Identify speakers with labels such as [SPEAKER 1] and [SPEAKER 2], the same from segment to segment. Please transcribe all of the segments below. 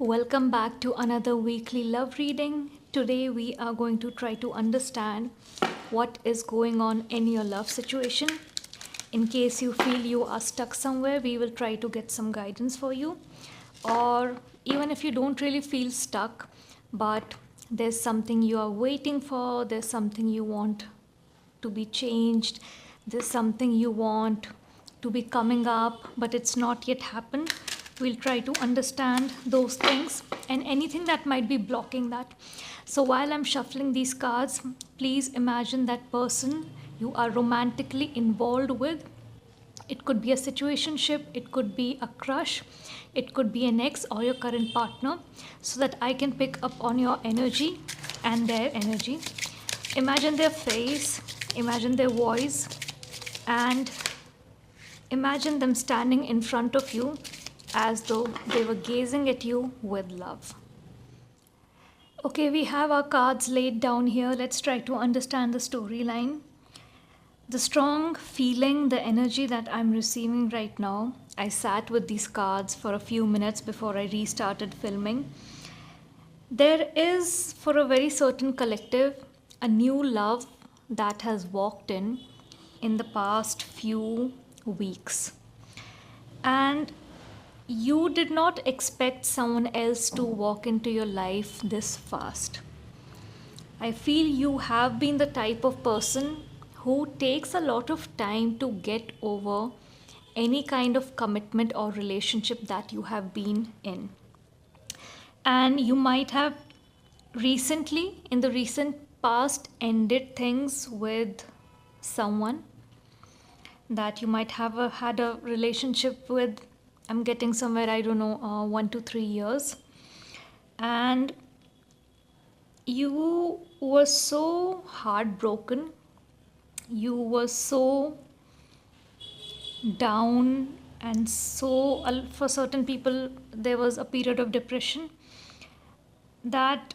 [SPEAKER 1] Welcome back to another weekly love reading. Today we are going to try to understand what is going on in your love situation. In case you feel you are stuck somewhere, we will try to get some guidance for you. Or even if you don't really feel stuck, but there's something you are waiting for, there's something you want to be changed, there's something you want to be coming up, but it's not yet happened. We'll try to understand those things and anything that might be blocking that. So while I'm shuffling these cards, please imagine that person you are romantically involved with. It could be a situationship, it could be a crush, it could be an ex or your current partner, so that I can pick up on your energy and their energy. Imagine their face, imagine their voice, and imagine them standing in front of you as though they were gazing at you with love. Okay, we have our cards laid down here. Let's try to understand the storyline. The strong feeling, the energy that I'm receiving right now, I sat with these cards for a few minutes before I restarted filming. There is, for a very certain collective, a new love that has walked in the past few weeks. And you did not expect someone else to walk into your life this fast. I feel you have been the type of person who takes a lot of time to get over any kind of commitment or relationship that you have been in. And you might have recently, in the recent past, ended things with someone that you might have had a relationship with. I'm getting somewhere, I don't know, 1 to 3 years. And you were so heartbroken. You were so down, and so, for certain people, there was a period of depression. That,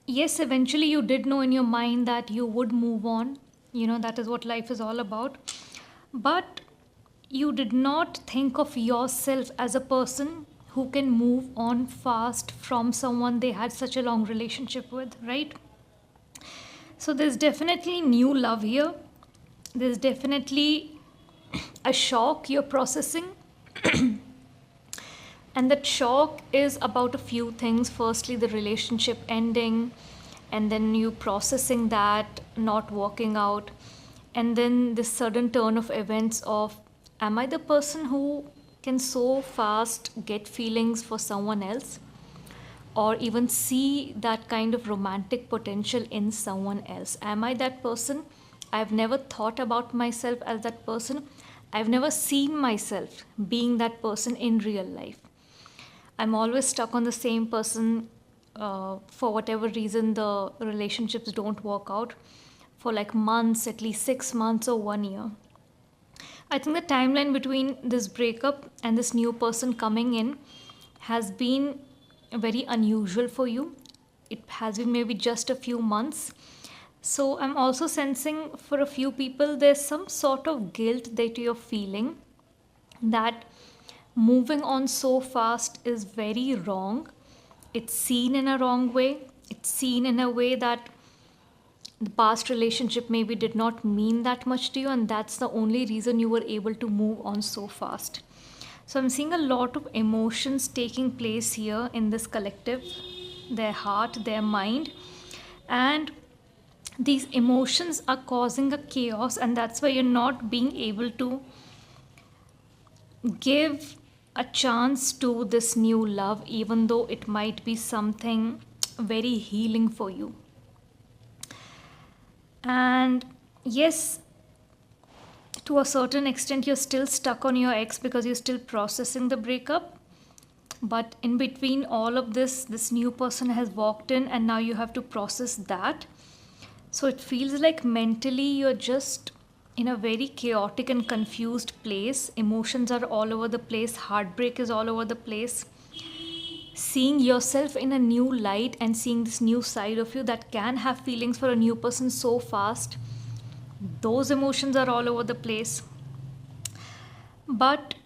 [SPEAKER 1] yes, eventually you did know in your mind that you would move on. That is what life is all about. But you did not think of yourself as a person who can move on fast from someone they had such a long relationship with, right? So there's definitely new love here. There's definitely a shock you're processing. And that shock is about a few things. Firstly, the relationship ending, and then you processing that, not working out. And then this sudden turn of events of, am I the person who can so fast get feelings for someone else? Or even see that kind of romantic potential in someone else? Am I that person? I've never thought about myself as that person. I've never seen myself being that person in real life. I'm always stuck on the same person. For whatever reason, the relationships don't work out for like months, at least 6 months or 1 year. I think the timeline between this breakup and this new person coming in has been very unusual for you. It has been maybe just a few months. So I'm also sensing for a few people there's some sort of guilt that you're feeling, that moving on so fast is very wrong. It's seen in a wrong way. It's seen in a way that the past relationship maybe did not mean that much to you, and that's the only reason you were able to move on so fast. So I'm seeing a lot of emotions taking place here in this collective, their heart, their mind, and these emotions are causing a chaos, and that's why you're not being able to give a chance to this new love, even though it might be something very healing for you. And yes, to a certain extent, you're still stuck on your ex because you're still processing the breakup. But in between all of this new person has walked in, and now you have to process that. So it feels like mentally you're just in a very chaotic and confused place. Emotions are all over the place. Heartbreak is all over the place. Seeing yourself in a new light and seeing this new side of you that can have feelings for a new person so fast, those emotions are all over the place. But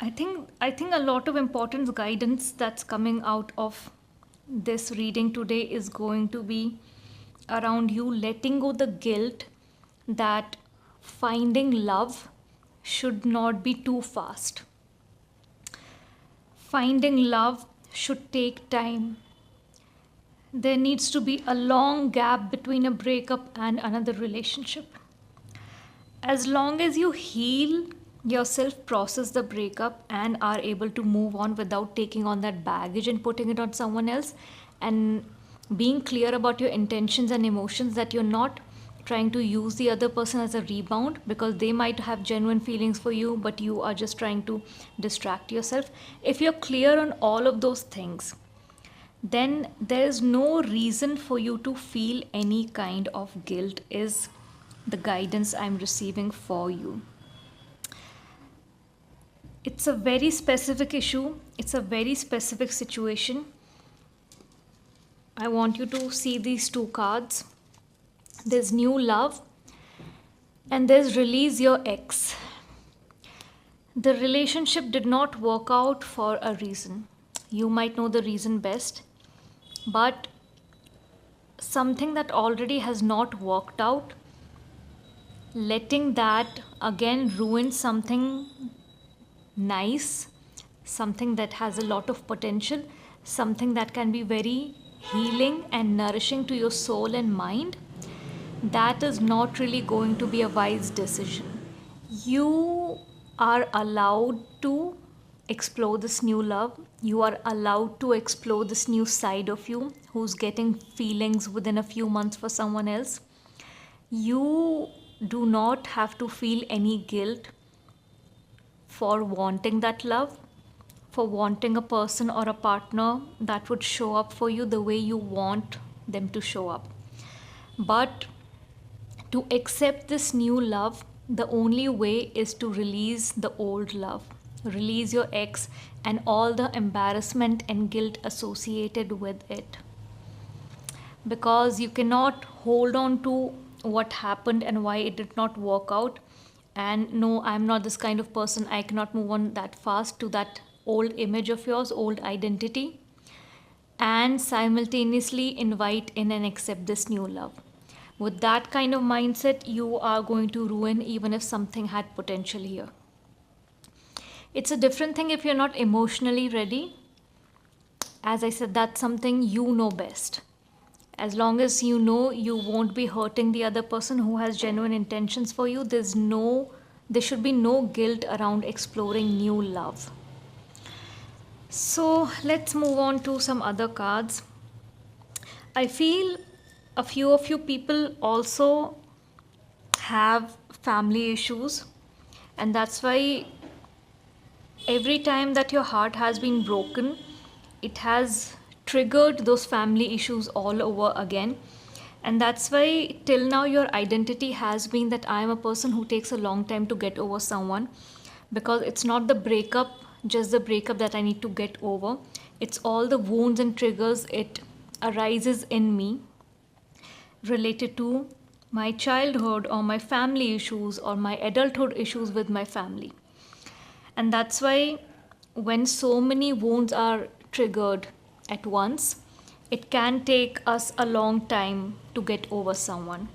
[SPEAKER 1] I think a lot of important guidance that's coming out of this reading today is going to be around you letting go the guilt that finding love should not be too fast. Finding love should take time. There needs to be a long gap between a breakup and another relationship. As long as you heal yourself, process the breakup, and are able to move on without taking on that baggage and putting it on someone else, and being clear about your intentions and emotions, that you're not trying to use the other person as a rebound, because they might have genuine feelings for you, but you are just trying to distract yourself. If you're clear on all of those things, then there is no reason for you to feel any kind of guilt, is the guidance I'm receiving for you. It's a very specific issue, it's a very specific situation. I want you to see these two cards. There's new love and there's release your ex. The relationship did not work out for a reason. You might know the reason best, but something that already has not worked out, letting that again ruin something nice, something that has a lot of potential, something that can be very healing and nourishing to your soul and mind, that is not really going to be a wise decision. You are allowed to explore this new love. You are allowed to explore this new side of you who's getting feelings within a few months for someone else. You do not have to feel any guilt for wanting that love, for wanting a person or a partner that would show up for you the way you want them to show up. But to accept this new love, the only way is to release the old love, release your ex and all the embarrassment and guilt associated with it. Because you cannot hold on to what happened and why it did not work out. And no, I'm not this kind of person. I cannot move on that fast to that old image of yours, old identity, and simultaneously invite in and accept this new love. With that kind of mindset, you are going to ruin even if something had potential here. It's a different thing if you're not emotionally ready. As I said, that's something you know best. As long as you know you won't be hurting the other person who has genuine intentions for you, there should be no guilt around exploring new love. So let's move on to some other cards. I feel a few of you people also have family issues, and that's why every time that your heart has been broken, it has triggered those family issues all over again. And that's why till now your identity has been that I am a person who takes a long time to get over someone, because it's not the breakup, just the breakup that I need to get over. It's all the wounds and triggers it arises in me related to my childhood or my family issues or my adulthood issues with my family. And that's why when so many wounds are triggered at once, it can take us a long time to get over someone.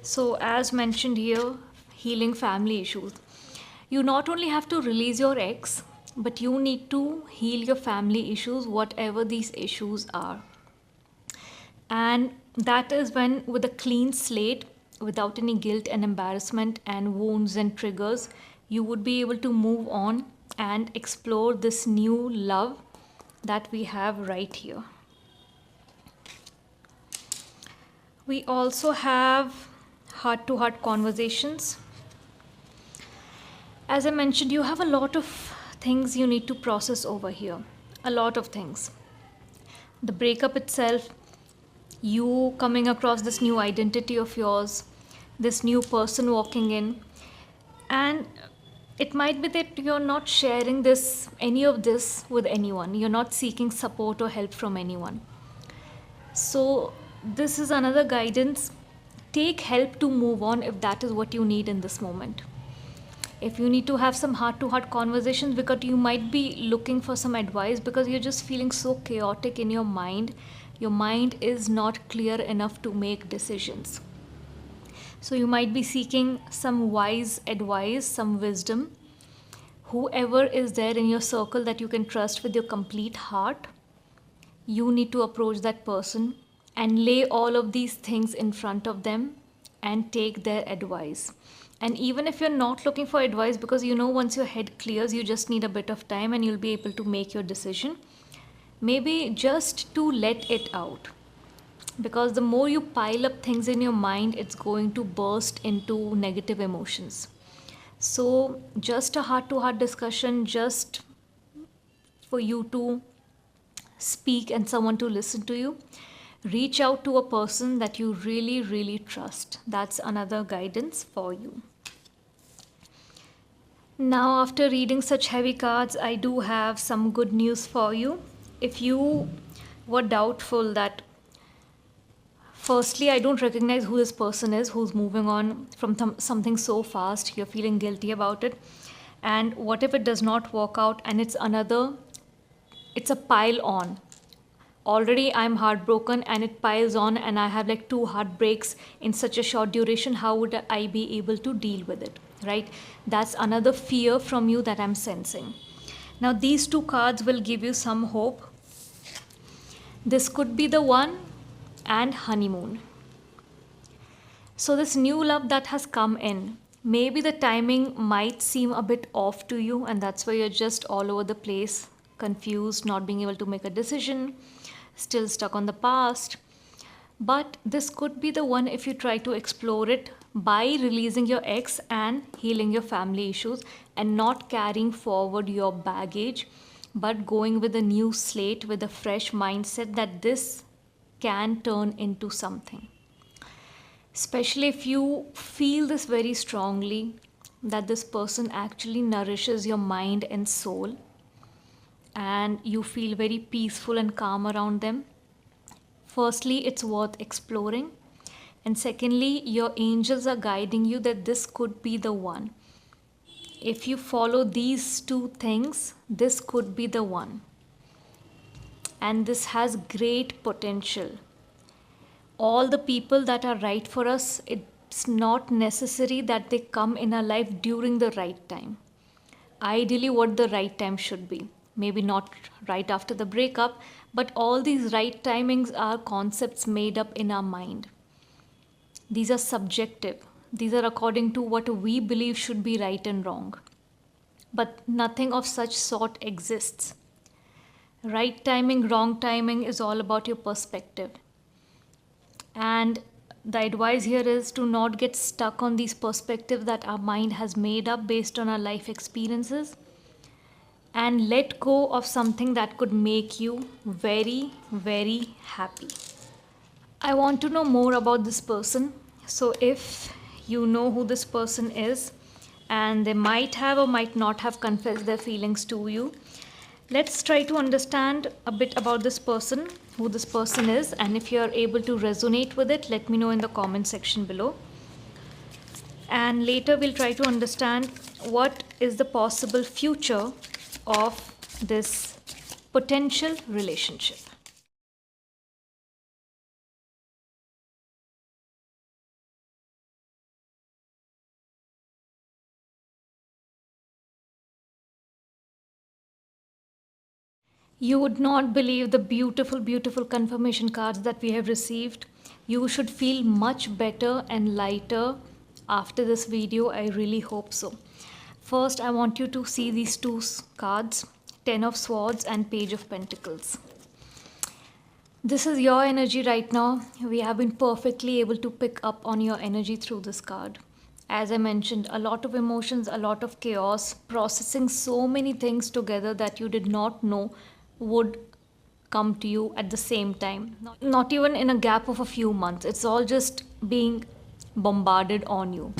[SPEAKER 1] So as mentioned here, healing family issues. You not only have to release your ex, but you need to heal your family issues, whatever these issues are. And that is when, with a clean slate, without any guilt and embarrassment and wounds and triggers, you would be able to move on and explore this new love that we have right here. We also have heart-to-heart conversations. As I mentioned, you have a lot of things you need to process over here. A lot of things. The breakup itself, you coming across this new identity of yours, this new person walking in, and it might be that you're not sharing any of this with anyone. You're not seeking support or help from anyone. So this is another guidance. Take help to move on if that is what you need in this moment. If you need to have some heart to heart conversations, because you might be looking for some advice because you're just feeling so chaotic in your mind is not clear enough to make decisions. So you might be seeking some wise advice, some wisdom. Whoever is there in your circle that you can trust with your complete heart, you need to approach that person and lay all of these things in front of them and take their advice. And even if you're not looking for advice, because once your head clears, you just need a bit of time and you'll be able to make your decision. Maybe just to let it out. Because the more you pile up things in your mind, it's going to burst into negative emotions. So, just a heart to heart discussion, just for you to speak and someone to listen to you. Reach out to a person that you really, really trust. That's another guidance for you. Now, after reading such heavy cards, I do have some good news for you. If you were doubtful that, firstly, I don't recognize who this person is who's moving on from something so fast, you're feeling guilty about it. And what if it does not work out and it's a pile on? Already I'm heartbroken and it piles on, and I have like 2 heartbreaks in such a short duration. How would I be able to deal with it, right? That's another fear from you that I'm sensing. Now these 2 cards will give you some hope. This could be the one, and honeymoon. So this new love that has come in, maybe the timing might seem a bit off to you, and that's why you're just all over the place, confused, not being able to make a decision, still stuck on the past. But this could be the one if you try to explore it by releasing your ex and healing your family issues and not carrying forward your baggage, but going with a new slate, with a fresh mindset that this can turn into something. Especially if you feel this very strongly, that this person actually nourishes your mind and soul, and you feel very peaceful and calm around them. Firstly, it's worth exploring. And secondly, your angels are guiding you that this could be the one. If you follow these 2 things, this could be the one. And this has great potential. All the people that are right for us, it's not necessary that they come in our life during the right time. Ideally, what the right time should be. Maybe not right after the breakup, but all these right timings are concepts made up in our mind. These are subjective. These are according to what we believe should be right and wrong. But nothing of such sort exists. Right timing, wrong timing is all about your perspective. And the advice here is to not get stuck on these perspectives that our mind has made up based on our life experiences, and let go of something that could make you very, very happy. I want to know more about this person. So if you know who this person is, and they might have or might not have confessed their feelings to you, let's try to understand a bit about this person, who this person is, and if you're able to resonate with it, let me know in the comment section below. And later we'll try to understand what is the possible future of this potential relationship. You would not believe the beautiful, beautiful confirmation cards that we have received. You should feel much better and lighter after this video. I really hope so. First, I want you to see these 2 cards, 10 of Swords and Page of Pentacles. This is your energy right now. We have been perfectly able to pick up on your energy through this card. As I mentioned, a lot of emotions, a lot of chaos, processing so many things together that you did not know would come to you at the same time. Not even in a gap of a few months. It's all just being bombarded on you.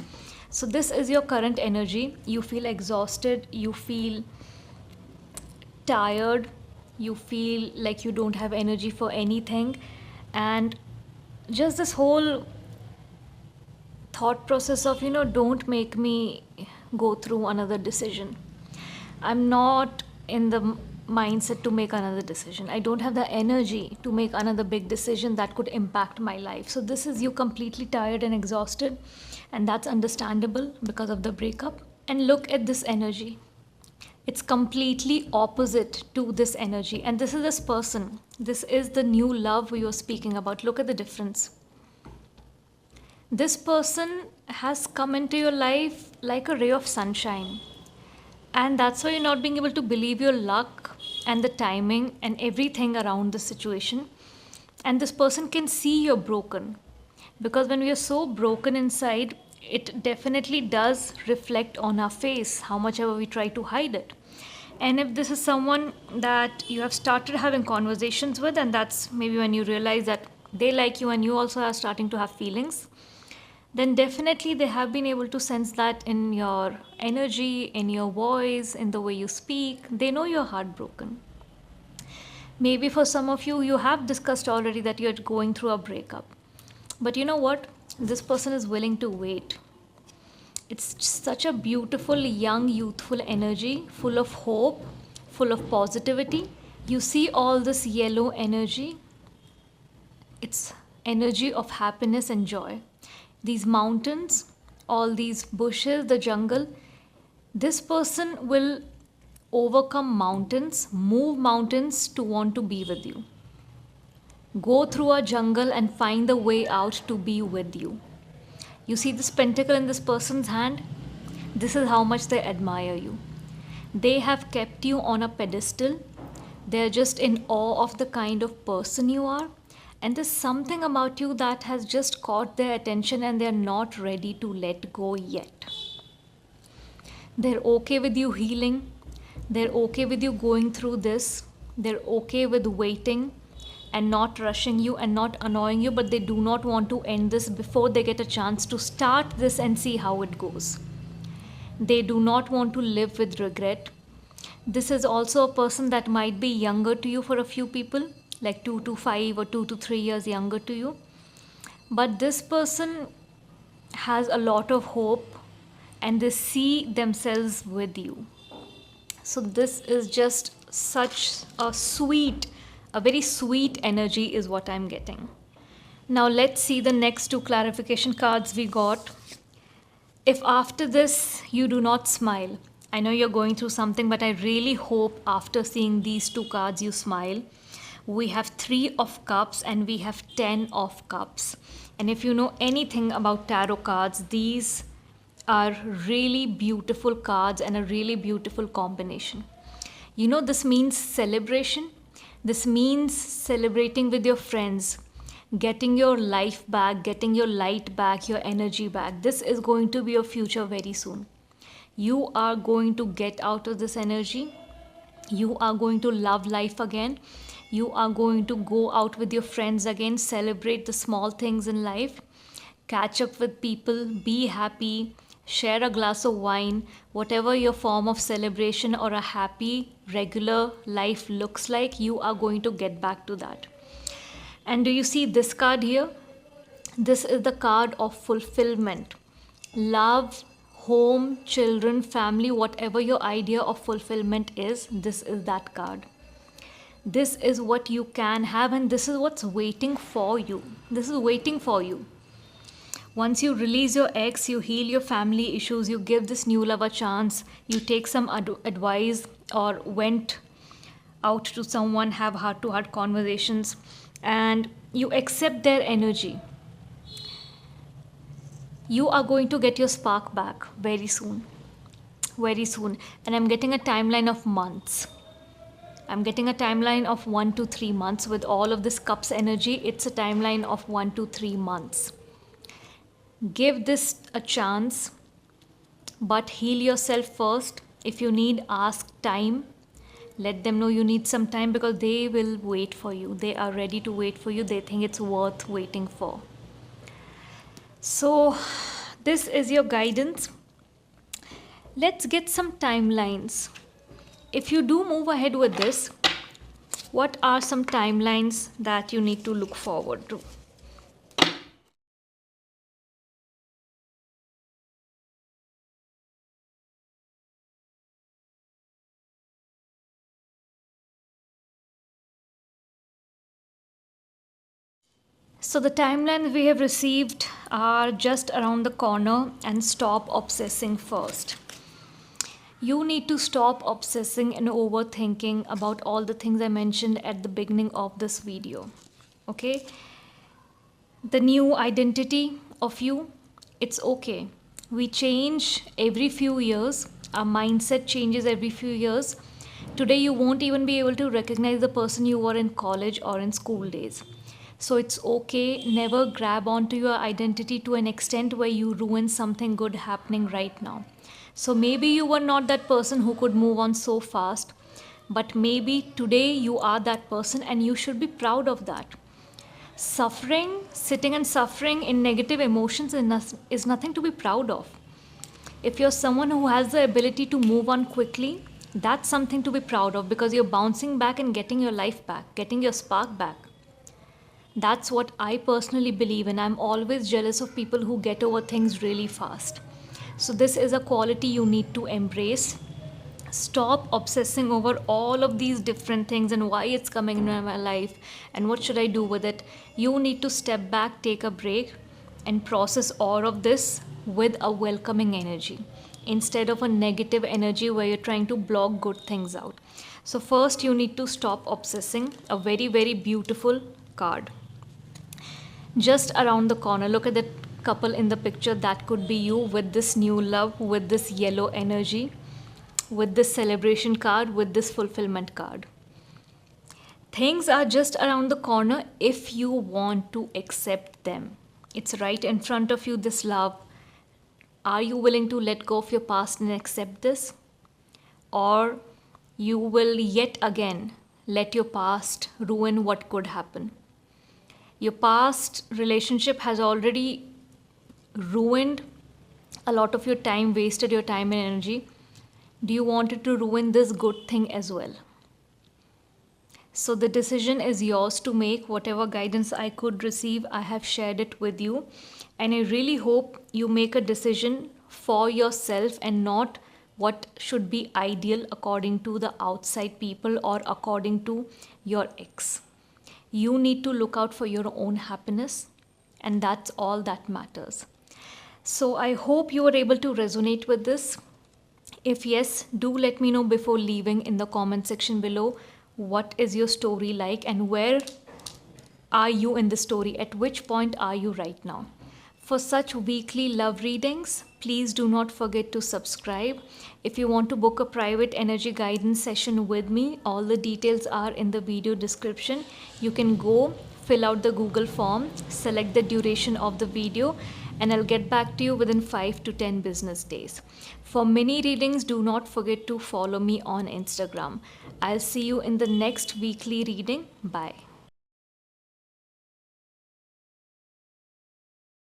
[SPEAKER 1] So this is your current energy. You feel exhausted. You feel tired. You feel like you don't have energy for anything. And just this whole thought process of, don't make me go through another decision. I'm not in the mindset to make another decision. I don't have the energy to make another big decision that could impact my life. So this is you completely tired and exhausted, and that's understandable because of the breakup. And look at this energy. It's completely opposite to this energy. And this is this person. This is the new love we were speaking about. Look at the difference. This person has come into your life like a ray of sunshine. And that's why you're not being able to believe your luck and the timing and everything around the situation. And this person can see you're broken. Because when we are so broken inside, it definitely does reflect on our face, how much ever we try to hide it. And if this is someone that you have started having conversations with, and that's maybe when you realize that they like you and you also are starting to have feelings, then definitely they have been able to sense that in your energy, in your voice, in the way you speak. They know you're heartbroken. Maybe for some of you, you have discussed already that you're going through a breakup. But you know what? This person is willing to wait. It's such a beautiful, young, youthful energy, full of hope, full of positivity. You see all this yellow energy. It's energy of happiness and joy. These mountains, all these bushes, the jungle, this person will overcome mountains, move mountains to want to be with you. Go through a jungle and find the way out to be with you. You see this pentacle in this person's hand? This is how much they admire you. They have kept you on a pedestal. They're just in awe of the kind of person you are. And there's something about you that has just caught their attention and they're not ready to let go yet. They're okay with you healing. They're okay with you going through this. They're okay with waiting and not rushing you and not annoying you, but they do not want to end this before they get a chance to start this and see how it goes. They do not want to live with regret. This is also a person that might be younger to you for a few people, like 2 to 5 or 2 to 3 years younger to you. But this person has a lot of hope and they see themselves with you. So this is just such a very sweet energy is what I'm getting. Now let's see the next two clarification cards we got. If after this you do not smile, I know you're going through something, but I really hope after seeing these two cards you smile. We have 3 of cups and we have 10 of cups. And if you know anything about tarot cards, these are really beautiful cards and a really beautiful combination. You know, this means celebration. This means celebrating with your friends, getting your life back, getting your light back, your energy back. This is going to be your future very soon. You are going to get out of this energy. You are going to love life again. You are going to go out with your friends again, celebrate the small things in life, catch up with people, be happy, share a glass of wine, whatever your form of celebration or a happy, regular life looks like, you are going to get back to that. And do you see this card here? This is the card of fulfillment. Love, home, children, family, whatever your idea of fulfillment is, this is that card. This is what you can have, and this is what's waiting for you. This is waiting for you. Once you release your ex, you heal your family issues, you give this new love a chance, you take some advice or went out to someone, have heart-to-heart conversations, and you accept their energy. You are going to get your spark back very soon. Very soon. And I'm getting a timeline of months. I'm getting a timeline of 1 to 3 months with all of this cups energy. It's a timeline of 1 to 3 months. Give this a chance, but heal yourself first. If you need, ask time. Let them know you need some time because they will wait for you. They are ready to wait for you. They think it's worth waiting for. So this is your guidance. Let's get some timelines. If you do move ahead with this, what are some timelines that you need to look forward to? So the timelines we have received are just around the corner, and stop obsessing first. You need to stop obsessing and overthinking about all the things I mentioned at the beginning of this video. Okay? The new identity of you, it's okay. We change every few years. Our mindset changes every few years. Today you won't even be able to recognize the person you were in college or in school days. So it's okay. Never grab onto your identity to an extent where you ruin something good happening right now. So maybe you were not that person who could move on so fast, but maybe today you are that person, and you should be proud of that. Sitting and suffering in negative emotions is nothing to be proud of. If you're someone who has the ability to move on quickly, that's something to be proud of, because you're bouncing back and getting your life back, getting your spark back. That's what I personally believe in. I'm always jealous of people who get over things really fast. So this is a quality you need to embrace. Stop obsessing over all of these different things and why it's coming in my life and what should I do with it. You need to step back, take a break, and process all of this with a welcoming energy instead of a negative energy where you're trying to block good things out. So first you need to stop obsessing. A very, very beautiful card. Just around the corner, look at that couple in the picture. That could be you with this new love, with this yellow energy, with this celebration card, with this fulfillment card. Things are just around the corner if you want to accept them. It's right in front of you, this love. Are you willing to let go of your past and accept this? Or you will yet again let your past ruin what could happen? Your past relationship has already ruined a lot of your time, wasted your time and energy. Do you want it to ruin this good thing as well? So the decision is yours to make. Whatever guidance I could receive, I have shared it with you. And I really hope you make a decision for yourself and not what should be ideal according to the outside people or according to your ex. You need to look out for your own happiness, and that's all that matters. So I hope you were able to resonate with this. If yes, do let me know before leaving in the comment section below. What is your story like and where are you in the story? At which point are you right now? For such weekly love readings, please do not forget to subscribe. If you want to book a private energy guidance session with me, all the details are in the video description. You can go fill out the Google form, select the duration of the video, and I'll get back to you within 5 to 10 business days. For mini readings, do not forget to follow me on Instagram. I'll see you in the next weekly reading. Bye.